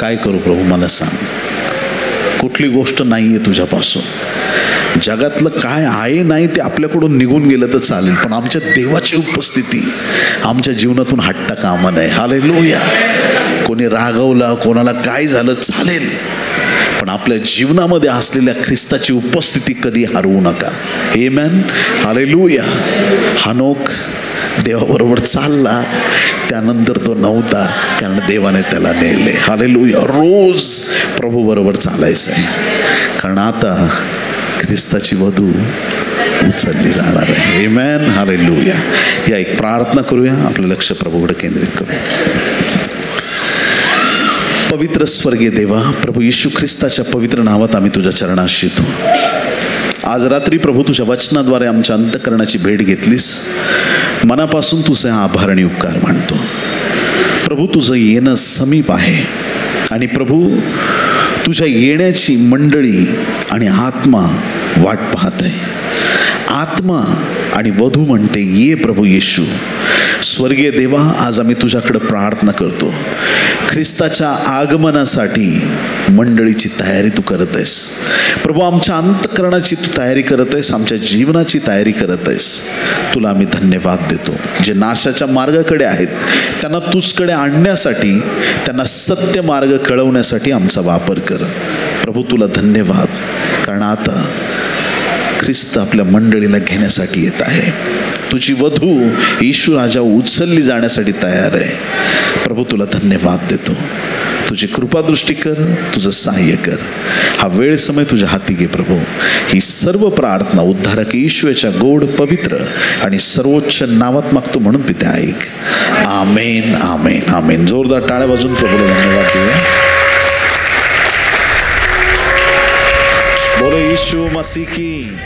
काय करू प्रभू, मला सांग. कुठली गोष्ट नाही आहे तुझ्यापासून. जगातलं काय आहे नाही ते आपल्याकडून निघून गेलं तर चालेल, पण आमच्या देवाची उपस्थिती आमच्या जीवनातून हटता कामा नये. हालेलुया. कोणी रागवला, कोणाला काय झालं चालेल, पण आपल्या जीवनामध्ये असलेल्या ख्रिस्ताची उपस्थिती कधी हरवू नका. आमेन. हालेलुया. हनोक देवाबरोबर चालला, त्यानंतर तो नव्हता, कारण देवाने त्याला नेले. हालेलुया. रोज प्रभू बरोबर चालायचं आहे, कारण आता ख्रिस्ताची वधू उचलली जाणार आहे. आमेन. हालेलुया. या एक प्रार्थना करूया, आपलं लक्ष प्रभूकडे केंद्रित करूया. पवित्र स्वर्गीय देवा, प्रभू येशू ख्रिस्ताच्या पवित्र नावात आम्ही तुझ्या चरणाशी येतो. आज रात्री प्रभू तुझ्या वचनाद्वारे आमच्या अंतःकरणाची भेट घेतलीस. मनापासून तुझे आभार आणि उपकार मानतो. प्रभू तुझं येणं समीप आहे आणि प्रभू तुझ्या येण्याची मंडळी आणि आत्मा वाट पाहत आहे. आत्मा आणि वधू म्हणते, ये प्रभू येशू. स्वर्गीय देवा, आज आम्ही तुझ्याकडे प्रार्थना करतो. ख्रिस्ताच्या आगमनासाठी मंडळीची तयारी तू करत आहेस प्रभू. आमच्या अंतःकरणाची तू तयारी करत आहेस, आमच्या जीवनाची तयारी करत आहेस. तुला आम्ही धन्यवाद देतो. जे नाशाच्या मार्गाकडे आहेत त्यांना तुझकडे आणण्यासाठी, त्यांना सत्य मार्ग कळवण्यासाठी आमचा वापर कर प्रभू. तुला धन्यवाद, कारण आता ख्रिस्त आपल्या मंडळीला घेण्यासाठी येत आहे. तुझी वधू येशू राजा उचलली जाण्यासाठी तयार आहे प्रभू. तुला धन्यवाद देतो. तुझी कृपादृष्टी कर, तुझं सहाय्य कर. हा वेळ समय तुझ्या हाती घे प्रभू. ही सर्व प्रार्थना उद्धारक येशूच्या गोड, पवित्र आणि सर्वोच्च नावात मागतो म्हणून पिते ऐक. आमेन, आमेन, आमेन. जोरदार टाळ्या वाजून प्रभूला धन्यवाद देऊया. बोलो यीशु मसीह की.